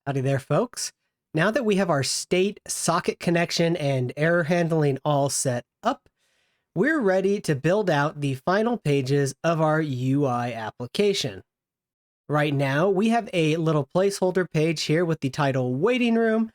Howdy there, folks. Now that we have our state, socket connection, and error handling all set up, we're ready to build out the final pages of our UI application. Right now, we have a little placeholder page here with the title Waiting Room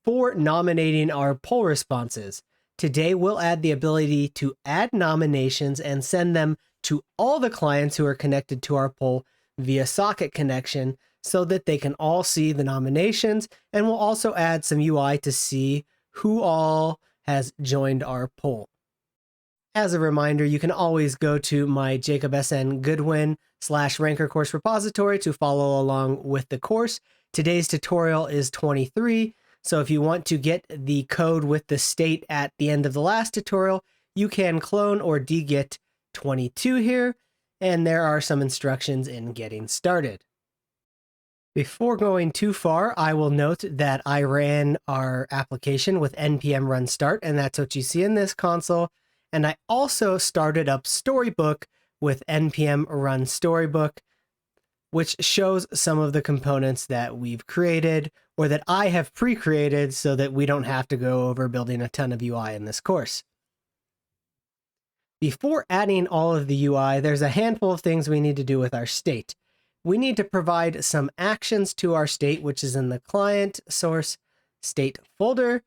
for nominating our poll responses. Today, we'll add the ability to add nominations and send them to all the clients who are connected to our poll via socket connection so that they can all see the nominations, and we'll also add some UI to see who all has joined our poll. As a reminder, you can always go to my Jacob SN Goodwin /Ranker course repository to follow along with the course. Today's tutorial is 23, so if you want to get the code with the state at the end of the last tutorial, you can clone or dgit 22 here, and there are some instructions in getting started. Before going too far, I will note that I ran our application with npm run start, and that's what you see in this console. And I also started up Storybook with npm run storybook, which shows some of the components that we've created or that I have pre-created so that we don't have to go over building a ton of UI in this course. Before adding all of the UI, there's a handful of things we need to do with our state. We need to provide some actions to our state, which is in the client source state folder.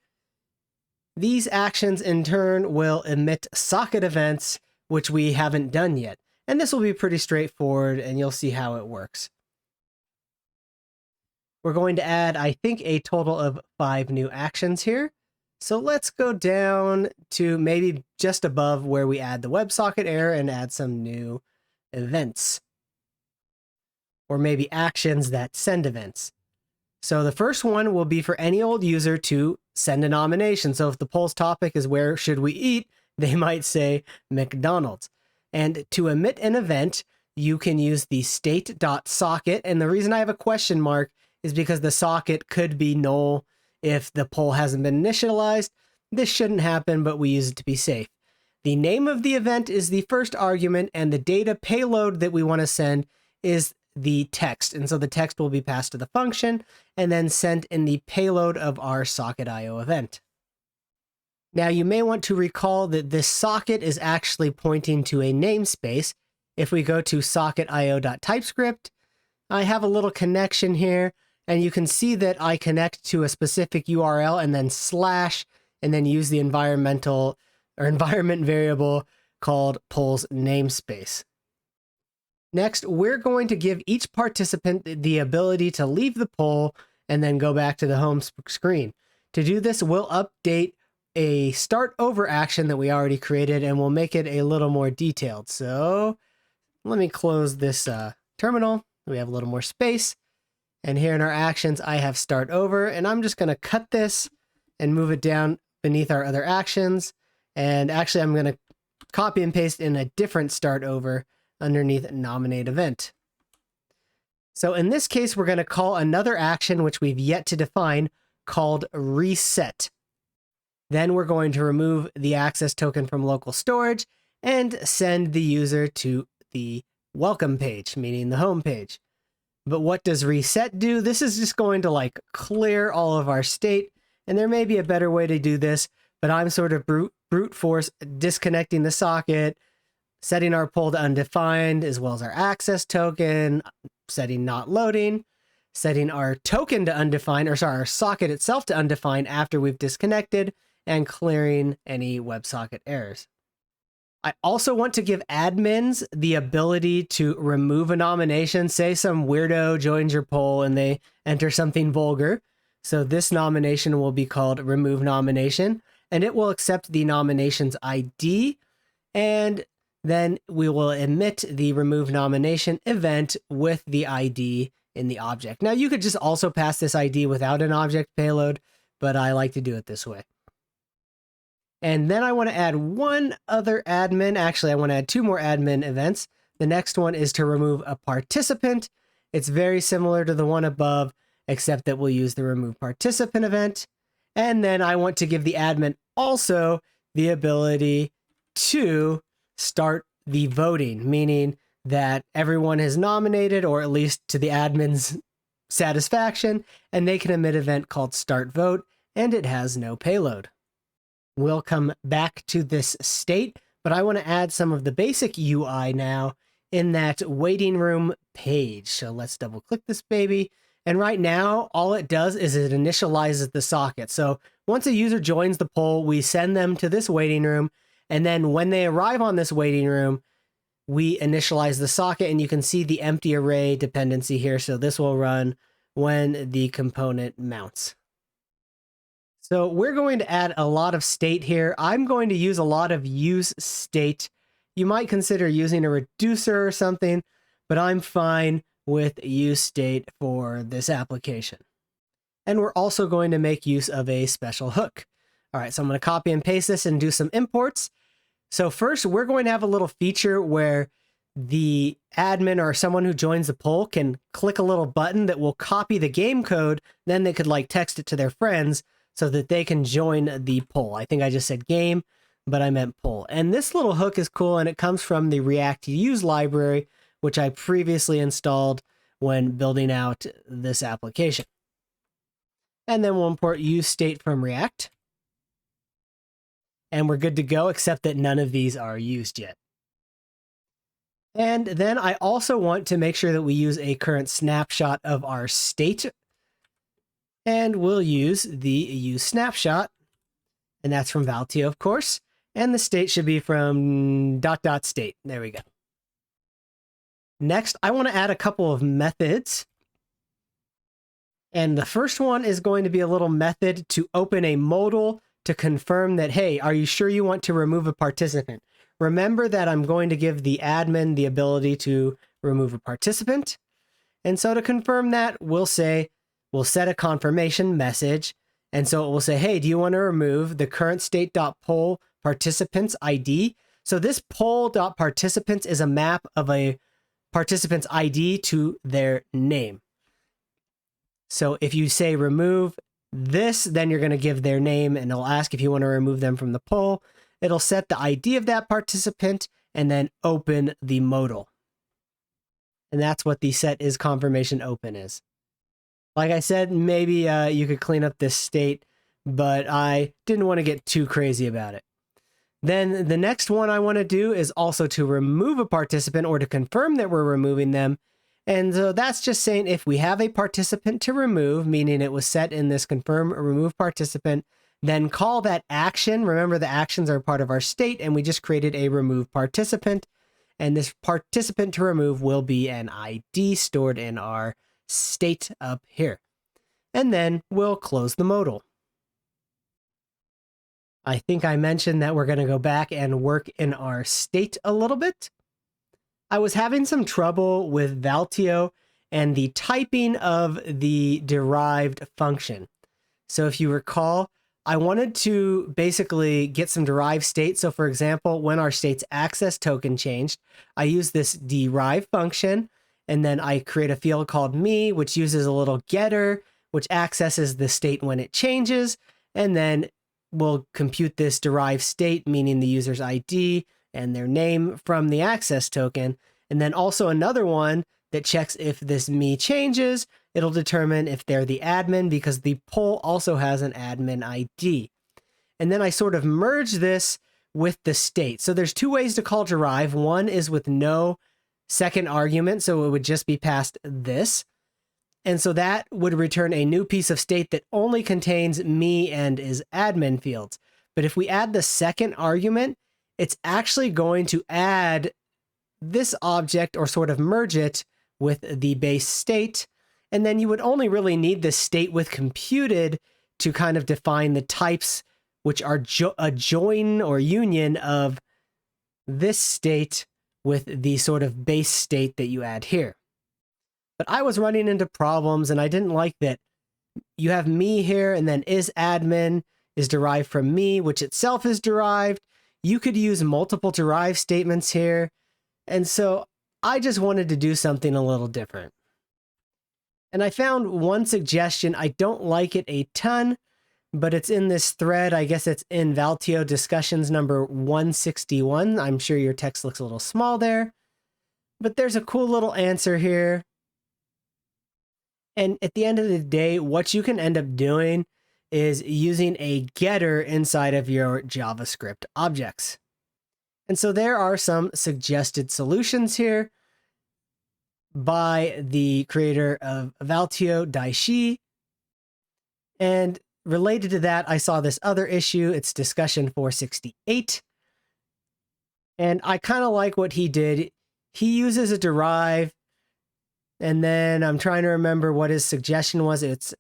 These actions in turn will emit socket events, which we haven't done yet. And this will be pretty straightforward, and you'll see how it works. We're going to add, I think, a total of 5 new actions here. So let's go down to maybe just above where we add the WebSocket error and add some new events. Or maybe actions that send events. So the first one will be for any old user to send a nomination. So if the poll's topic is where should we eat, they might say McDonald's. And to emit an event, you can use the state.socket. And the reason I have a question mark is because the socket could be null if the poll hasn't been initialized. This shouldn't happen, but we use it to be safe. The name of the event is the first argument, and the data payload that we want to send is the text. And so the text will be passed to the function and then sent in the payload of our socket.io event. Now you may want to recall that this socket is actually pointing to a namespace. If we go to socket.io.typescript, I have a little connection here, and you can see that I connect to a specific URL and then slash, and then use the environment variable called polls namespace. Next, we're going to give each participant the ability to leave the poll and then go back to the home screen. To do this, we'll update a start over action that we already created, and we'll make it a little more detailed. So let me close this terminal. We have a little more space. And here in our actions, I have start over, and I'm just going to cut this and move it down beneath our other actions. And actually, I'm going to copy and paste in a different start over underneath nominate event. So in this case, we're going to call another action, which we've yet to define, called reset. Then we're going to remove the access token from local storage and send the user to the welcome page, meaning the home page. But what does reset do? This is just going to clear all of our state, and there may be a better way to do this, but I'm sort of brute force disconnecting the socket, setting our poll to undefined, as well as our access token, setting not loading, setting our token to undefined, our socket itself to undefined after we've disconnected, and clearing any WebSocket errors. I also want to give admins the ability to remove a nomination. Say some weirdo joins your poll and they enter something vulgar. So this nomination will be called remove nomination, and it will accept the nomination's ID, and then we will emit the remove nomination event with the ID in the object. Now you could just also pass this ID without an object payload, but I like to do it this way. And then I want to add one other admin. Actually, I want to add 2 more admin events. The next one is to remove a participant. It's very similar to the one above, except that we'll use the remove participant event. And then I want to give the admin also the ability to start the voting, meaning that everyone is nominated, or at least to the admin's satisfaction, and they can emit an event called start vote, and it has no payload. We'll come back to this state, but I want to add some of the basic UI now in that waiting room page. So let's double click this baby. And right now, all it does is it initializes the socket. So once a user joins the poll, we send them to this waiting room. And then when they arrive on this waiting room, we initialize the socket, and you can see the empty array dependency here. So this will run when the component mounts. So we're going to add a lot of state here. I'm going to use a lot of use state. You might consider using a reducer or something, but I'm fine with use state for this application. And we're also going to make use of a special hook. All right, so I'm going to copy and paste this and do some imports. So first, we're going to have a little feature where the admin or someone who joins the poll can click a little button that will copy the game code. Then they could like text it to their friends so that they can join the poll. I think I just said game, but I meant poll. And this little hook is cool, and it comes from the React use library, which I previously installed when building out this application. And then we'll import use state from React. And we're good to go, except that none of these are used yet. And then I also want to make sure that we use a current snapshot of our state. And we'll use the use snapshot. And that's from valtio, of course. And the state should be from ... state. There we go. Next, I want to add a couple of methods. And the first one is going to be a little method to open a modal to confirm that, hey, are you sure you want to remove a participant? Remember that I'm going to give the admin the ability to remove a participant. And so to confirm that, we'll set a confirmation message. And so it will say, hey, do you want to remove the current state.poll participants ID? So this poll.participants is a map of a participant's ID to their name. So if you say remove this, then you're going to give their name, and it'll ask if you want to remove them from the poll. It'll set the ID of that participant and then open the modal. And that's what the set is confirmation open is. Like I said, maybe you could clean up this state, but I didn't want to get too crazy about it. Then the next one I want to do is also to remove a participant or to confirm that we're removing them. And so that's just saying if we have a participant to remove, meaning it was set in this confirm or remove participant, then call that action. Remember, the actions are part of our state, and we just created a remove participant. And this participant to remove will be an ID stored in our state up here. And then we'll close the modal. I think I mentioned that we're going to go back and work in our state a little bit. I was having some trouble with valtio and the typing of the derived function. So if you recall, I wanted to basically get some derived state. So for example, when our state's access token changed, I use this derive function, and then I create a field called me, which uses a little getter, which accesses the state when it changes, and then we'll compute this derived state, meaning the user's ID and their name from the access token. And then also another one that checks if this me changes, it'll determine if they're the admin because the poll also has an admin ID. And then I sort of merge this with the state. So there's two ways to call derive. One is with no second argument, so it would just be past this. And so that would return a new piece of state that only contains me and is admin fields. But if we add the second argument, it's actually going to add this object or sort of merge it with the base state. And then you would only really need the state with computed to kind of define the types, which are a join or union of this state with the sort of base state that you add here. But I was running into problems, and I didn't like that you have me here, and then is admin is derived from me, which itself is derived. You could use multiple derived statements here. And so I just wanted to do something a little different. And I found one suggestion. I don't like it a ton, but it's in this thread. I guess it's in valtio discussions number 161. I'm sure your text looks a little small there, but there's a cool little answer here. And at the end of the day, what you can end up doing is using a getter inside of your JavaScript objects. And so there are some suggested solutions here by the creator of valtio, Daishi. And related to that, I saw this other issue. It's discussion 468. And I kind of like what he did. He uses a derive, and then I'm trying to remember what his suggestion was. It's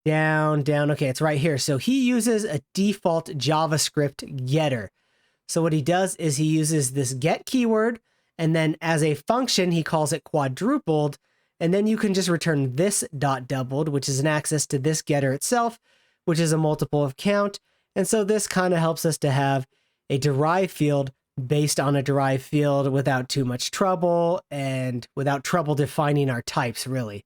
down. Okay, it's right here. So he uses a default JavaScript getter. So what he does is he uses this get keyword, and then as a function, he calls it quadrupled, and then you can just return this dot doubled, which is an access to this getter itself, which is a multiple of count. And so this kind of helps us to have a derived field based on a derived field without too much trouble and without trouble defining our types, really.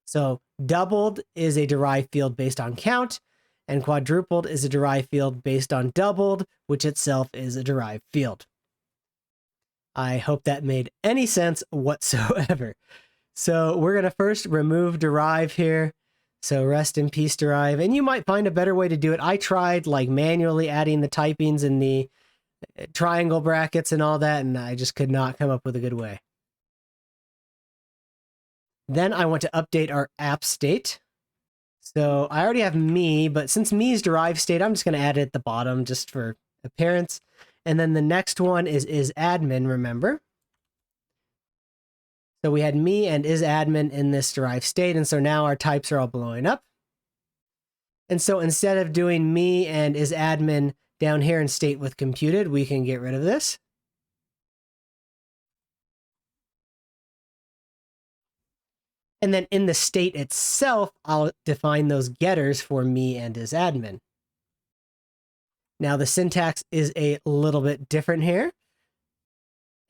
So doubled is a derived field based on count, and quadrupled is a derived field based on doubled, which itself is a derived field. I hope that made any sense whatsoever. So we're going to first remove derive here. So rest in peace, derive. And you might find a better way to do it. I tried like manually adding the typings in the triangle brackets and all that, and I just could not come up with a good way. Then I want to update our app state. So I already have me, but since me is derived state, I'm just going to add it at the bottom just for appearance. And then the next one is admin, remember? So we had me and is admin in this derived state, and so now our types are all blowing up. And so instead of doing me and is admin down here in state with computed, we can get rid of this. And then in the state itself, I'll define those getters for me and is admin. Now the syntax is a little bit different here.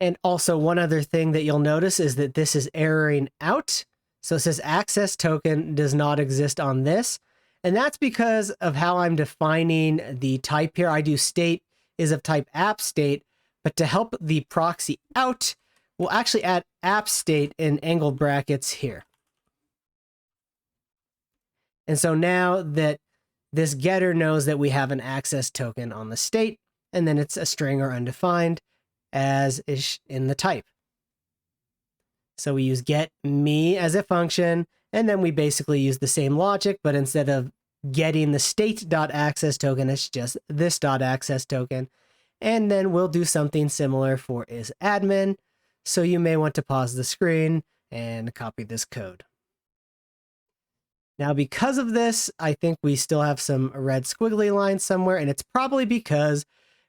And also one other thing that you'll notice is that this is erroring out. So it says access token does not exist on this. And that's because of how I'm defining the type here. I do state is of type app state, but to help the proxy out, we'll actually add app state in angle brackets here. And so now that this getter knows that we have an access token on the state, and then it's a string or undefined, as is in the type. So we use get me as a function, and then we basically use the same logic, but instead of getting the state.access token, it's just this .access token. And then we'll do something similar for is admin. So you may want to pause the screen and copy this code. Now, because of this, I think we still have some red squiggly lines somewhere, and it's probably because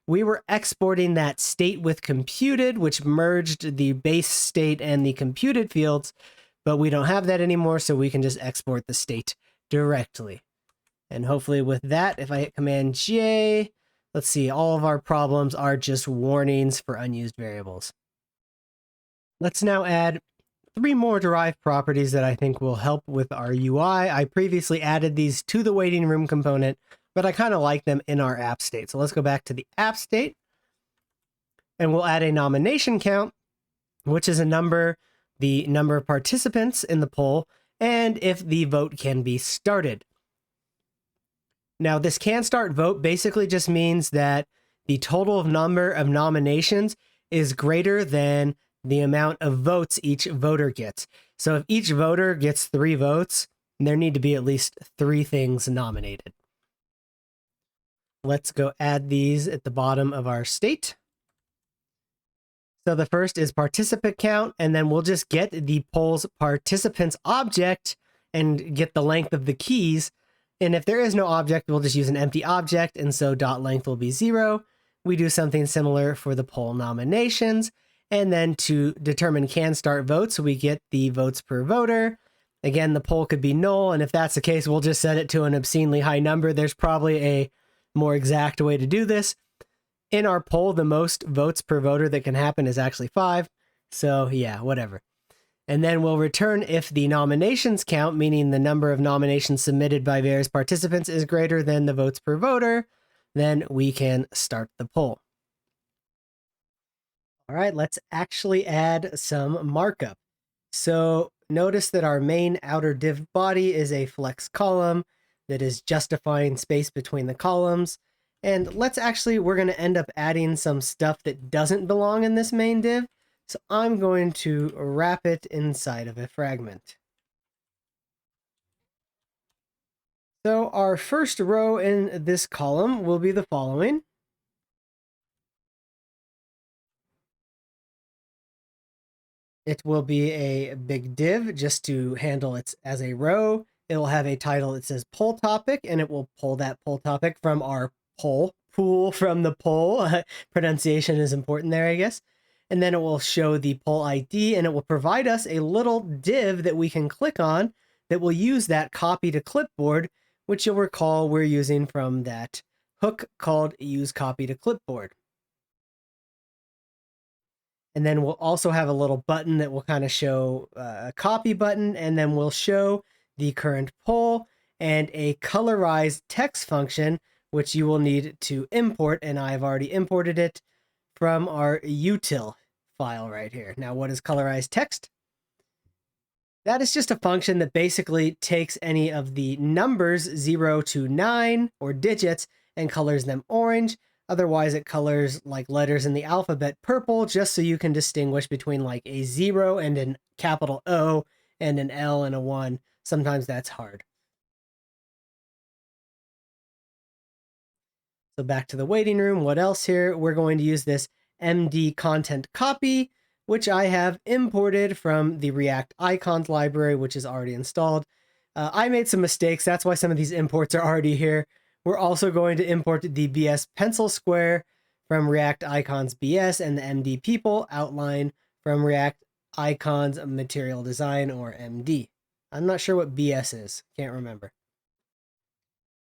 we were exporting that state with computed, which merged the base state and the computed fields, but we don't have that anymore, so we can just export the state directly. And hopefully with that, if I hit Command J, let's see, all of our problems are just warnings for unused variables. Let's now add 3 more derived properties that I think will help with our UI. I previously added these to the waiting room component, but I kind of like them in our app state. So let's go back to the app state, and we'll add a nomination count, which is a number, the number of participants in the poll, and if the vote can be started. Now, this can start vote basically just means that the total number of nominations is greater than the amount of votes each voter gets. So if each voter gets 3 votes, there need to be at least 3 things nominated. Let's go add these at the bottom of our state. So the first is participant count, and then we'll just get the poll's participants object and get the length of the keys. And if there is no object, we'll just use an empty object, and so .length will be 0. We do something similar for the poll nominations. And then to determine can start votes, we get the votes per voter. Again, the poll could be null, and if that's the case, we'll just set it to an obscenely high number. There's probably a more exact way to do this. In our poll, the most votes per voter that can happen is actually 5. So yeah, whatever. And then we'll return if the nominations count, meaning the number of nominations submitted by various participants is greater than the votes per voter, then we can start the poll. All right, let's actually add some markup. So notice that our main outer div body is a flex column that is justifying space between the columns. And we're going to end up adding some stuff that doesn't belong in this main div. So I'm going to wrap it inside of a fragment. So our first row in this column will be the following. It will be a big div just to handle it as a row. It will have a title that says poll topic, and it will pull that poll topic from our poll from the poll. Pronunciation is important there, I guess. And then it will show the poll ID, and it will provide us a little div that we can click on that will use that copy to clipboard, which you'll recall we're using from that hook called use copy to clipboard. And then we'll also have a little button that will kind of show a copy button, and then we'll show the current poll and a colorized text function, which you will need to import, and I've already imported it from our util file right here. Now, what is colorized text? That is just a function that basically takes any of the numbers 0 to 9 or digits and colors them orange. Otherwise, it colors like letters in the alphabet purple, just so you can distinguish between like a 0 and an capital O and an L and a 1. Sometimes that's hard. So back to the waiting room. What else here? We're going to use this MD content copy, which I have imported from the React icons library, which is already installed. I made some mistakes. That's why some of these imports are already here. We're also going to import the BS pencil square from React icons BS and the MD people outline from React icons material design, or MD. I'm not sure what BS is. Can't remember.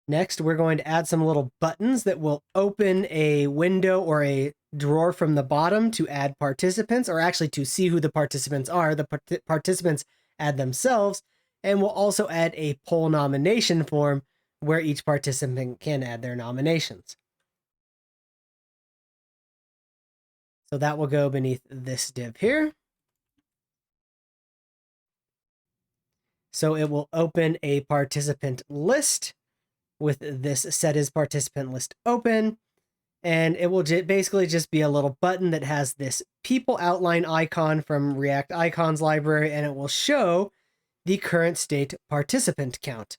Next, we're going to add some little buttons that will open a window or a drawer from the bottom to add participants, or actually to see who the participants are. The participants add themselves, and we'll also add a poll nomination form where each participant can add their nominations. So that will go beneath this div here. So it will open a participant list with this set as participant list open. And it will basically just be a little button that has this people outline icon from React icons library, and it will show the current state participant count.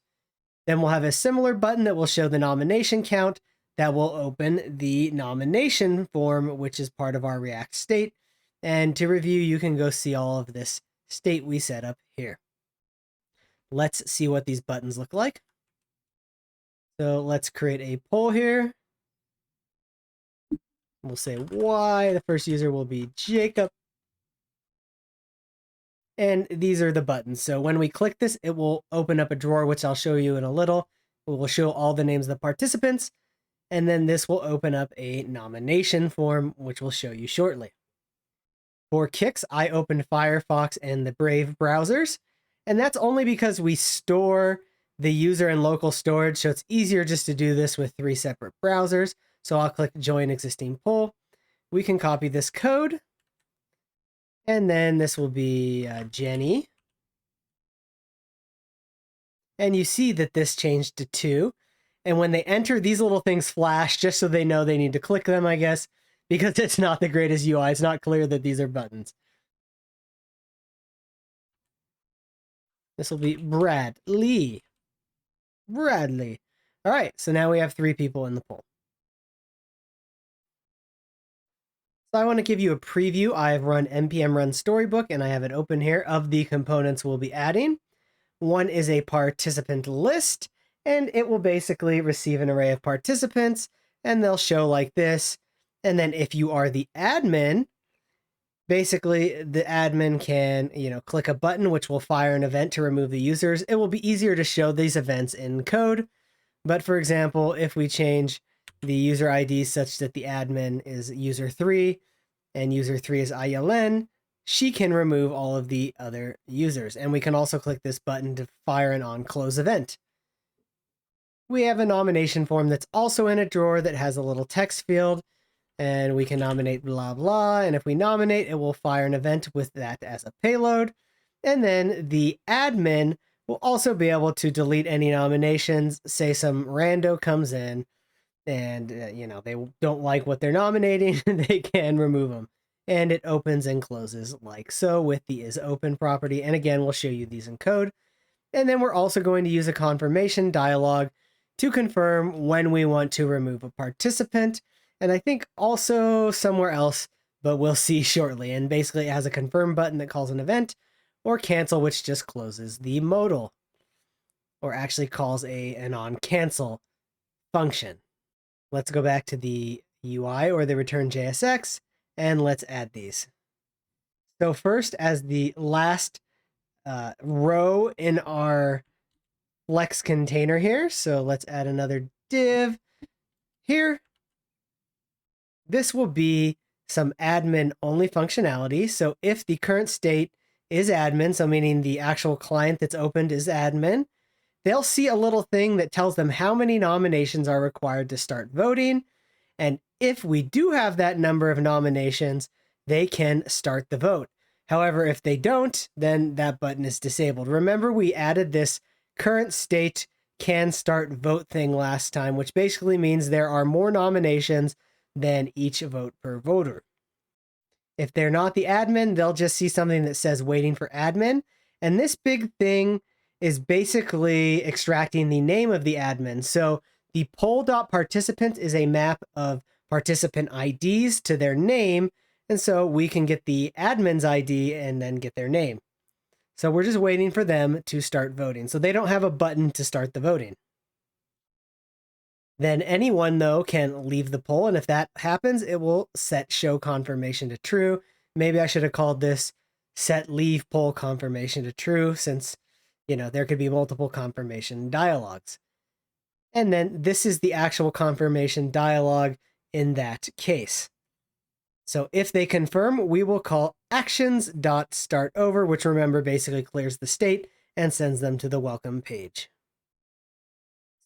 Then we'll have a similar button that will show the nomination count that will open the nomination form, which is part of our React state. And to review, you can go see all of this state we set up here. Let's see what these buttons look like. So let's create a poll here. We'll say Y. The first user will be Jacob. And these are the buttons. So when we click this, it will open up a drawer, which I'll show you in a little. It will show all the names of the participants. And then this will open up a nomination form, which we'll show you shortly. For kicks, I opened Firefox and the Brave browsers. And that's only because we store the user in local storage. So it's easier just to do this with 3 separate browsers. So I'll click Join Existing Poll. We can copy this code. And then this will be Jenny. And you see that this changed to 2. And when they enter, these little things flash just so they know they need to click them, I guess, because it's not the greatest UI. It's not clear that these are buttons. This will be Bradley. Bradley. All right, so now we have 3 people in the poll. So I want to give you a preview. I've run npm run storybook, and I have it open here, of the components we'll be adding. One is a participant list, and it will basically receive an array of participants, and they'll show like this. And then if you are the admin, basically the admin can, click a button which will fire an event to remove the users. It will be easier to show these events in code. But for example, if we change the user ID such that the admin is user 3 and user 3 is ILN, she can remove all of the other users. And we can also click this button to fire an on-close event. We have a nomination form that's also in a drawer that has a little text field, and we can nominate blah, blah. And if we nominate, it will fire an event with that as a payload. And then the admin will also be able to delete any nominations. Say some rando comes in and, they don't like what they're nominating, they can remove them. And it opens and closes like so with the isOpen property. And again, we'll show you these in code. And then we're also going to use a confirmation dialog to confirm when we want to remove a participant. And I think also somewhere else, but we'll see shortly. And basically it has a confirm button that calls an event, or cancel, which just closes the modal, or actually calls an on cancel function. Let's go back to the UI or the return JSX, and let's add these. So first, as the last row in our Flex container here, so let's add another div here. This will be some admin only functionality. So if the current state is admin, so meaning the actual client that's opened is admin, they'll see a little thing that tells them how many nominations are required to start voting. And if we do have that number of nominations, they can start the vote. However, if they don't, then that button is disabled. Remember, we added this current state can start vote thing last time, which basically means there are more nominations than each vote per voter. If they're not the admin, they'll just see something that says waiting for admin. And this big thing is basically extracting the name of the admin. So the poll.participant is a map of participant IDs to their name. And so we can get the admin's ID and then get their name. So we're just waiting for them to start voting. So they don't have a button to start the voting. Then anyone, though, can leave the poll. And if that happens, it will set show confirmation to true. Maybe I should have called this set leave poll confirmation to true, since, there could be multiple confirmation dialogues. And then this is the actual confirmation dialog in that case. So if they confirm, we will call actions.startOver, which, remember, basically clears the state and sends them to the welcome page.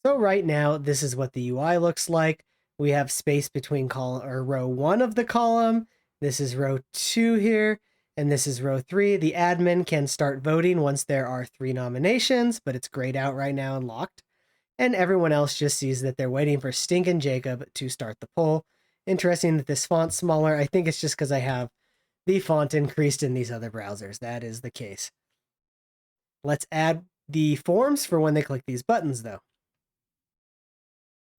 So right now, this is what the UI looks like. We have space between column or row 1 of the column. This is row 2 here, and this is row 3. The admin can start voting once there are 3 nominations, but it's grayed out right now and locked. And everyone else just sees that they're waiting for Stink and Jacob to start the poll. Interesting that this font's smaller. I think it's just because I have the font increased in these other browsers. That is the case. Let's add the forms for when they click these buttons, though.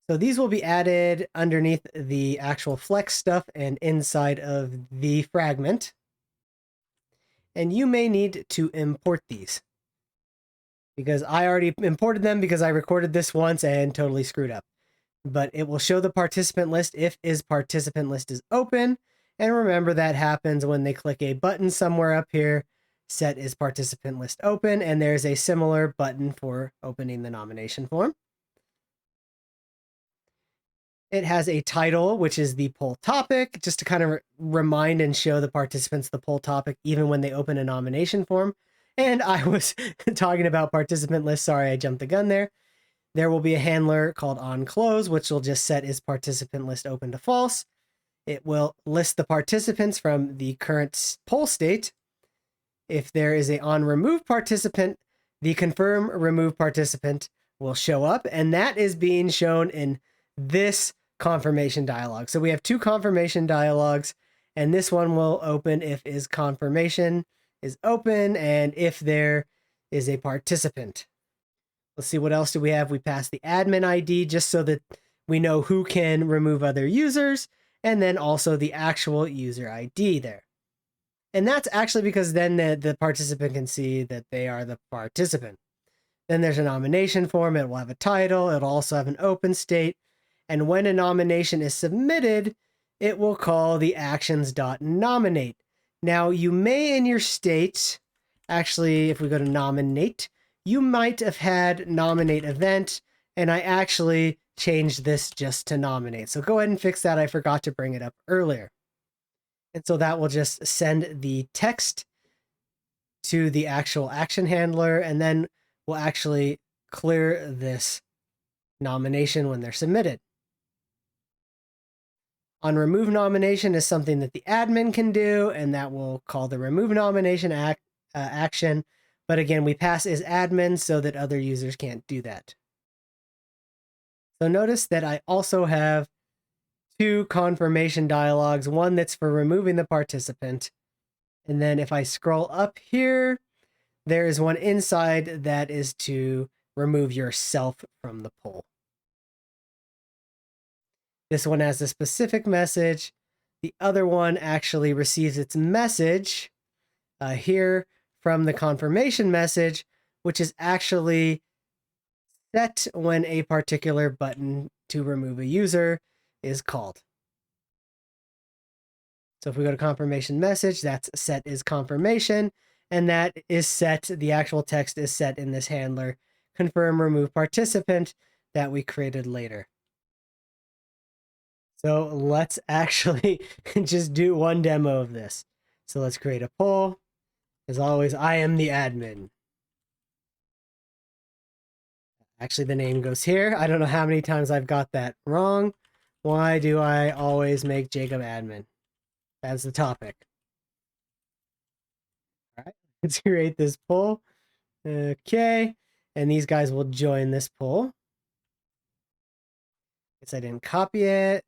So these will be added underneath the actual Flex stuff and inside of the fragment. And you may need to import these, because I already imported them because I recorded this once and totally screwed up. But it will show the participant list if is participant list is open. And remember, that happens when they click a button somewhere up here, set is participant list open, and there's a similar button for opening the nomination form. It has a title, which is the poll topic, just to kind of remind and show the participants the poll topic, even when they open a nomination form. And I was talking about participant list. Sorry, I jumped the gun there. There will be a handler called onClose, which will just set is participant list open to false. It will list the participants from the current poll state. If there is a onRemove participant, the confirm remove participant will show up, and that is being shown in this confirmation dialog. So we have 2 confirmation dialogs, and this one will open if is confirmation is open and if there is a participant. Let's see, what else do we have? We passed the admin ID just so that we know who can remove other users, and then also the actual user ID there. And that's actually because then the participant can see that they are the participant. Then there's a nomination form. It will have a title. It'll also have an open state. And when a nomination is submitted, it will call the actions.nominate. Now, you may in your state, actually, if we go to nominate, you might have had nominate event, and I actually changed this just to nominate. So go ahead and fix that. I forgot to bring it up earlier. And so that will just send the text to the actual action handler, and then we'll actually clear this nomination when they're submitted. On remove nomination is something that the admin can do, and that will call the remove nomination action. But again, we pass is admin so that other users can't do that. So notice that I also have two confirmation dialogues, one that's for removing the participant. And then if I scroll up here, there is one inside that is to remove yourself from the poll. This one has a specific message. The other one actually receives its message here from the confirmation message, which is actually set when a particular button to remove a user is called. So if we go to confirmation message, that's set is confirmation, and that is set, the actual text is set in this handler, confirm remove participant, that we created later. So let's actually just do one demo of this. So let's create a poll. As always, I am the admin. Actually, the name goes here. I don't know how many times I've got that wrong. Why do I always make Jacob admin? That's the topic. All right, let's create this poll. Okay, and these guys will join this poll. Guess I didn't copy it.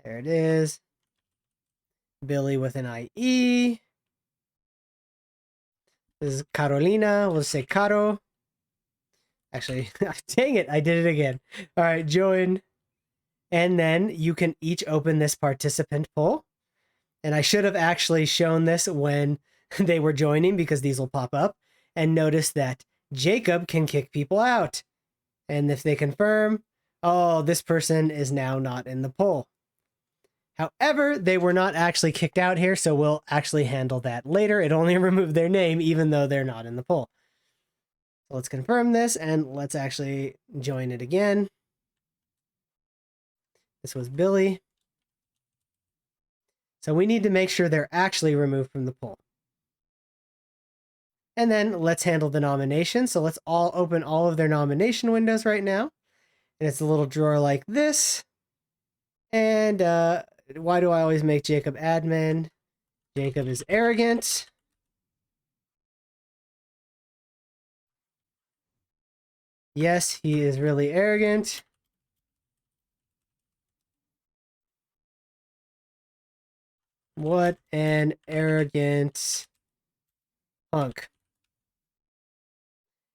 There it is. Billy with an IE. This is Carolina. We'll say Caro. Actually, dang it, I did it again. All right, join. And then you can each open this participant poll. And I should have actually shown this when they were joining because these will pop up. And notice that Jacob can kick people out. And if they confirm, oh, this person is now not in the poll. However, they were not actually kicked out here, so we'll actually handle that later. It only removed their name, even though they're not in the poll. So let's confirm this, and let's actually join it again. This was Billy. So we need to make sure they're actually removed from the poll. And then let's handle the nomination. So let's all open all of their nomination windows right now. And it's a little drawer like this. And why do I always make Jacob admin? Jacob is arrogant. Yes, he is really arrogant. What an arrogant punk.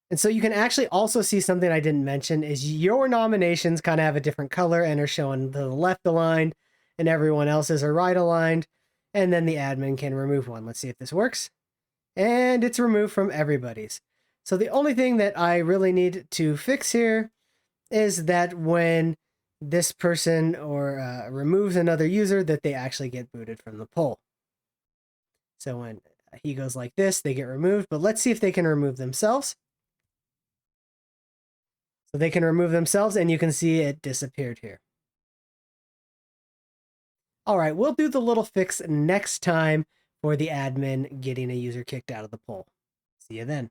And so you can actually also see something I didn't mention is your nominations kind of have a different color and are shown to the left aligned and everyone else's are right aligned. And then the admin can remove one. Let's see if this works. And it's removed from everybody's. So the only thing that I really need to fix here is that when this person or removes another user, that they actually get booted from the poll. So when he goes like this, they get removed. But let's see if they can remove themselves. So they can remove themselves, and you can see it disappeared here. All right, we'll do the little fix next time for the admin getting a user kicked out of the poll. See you then.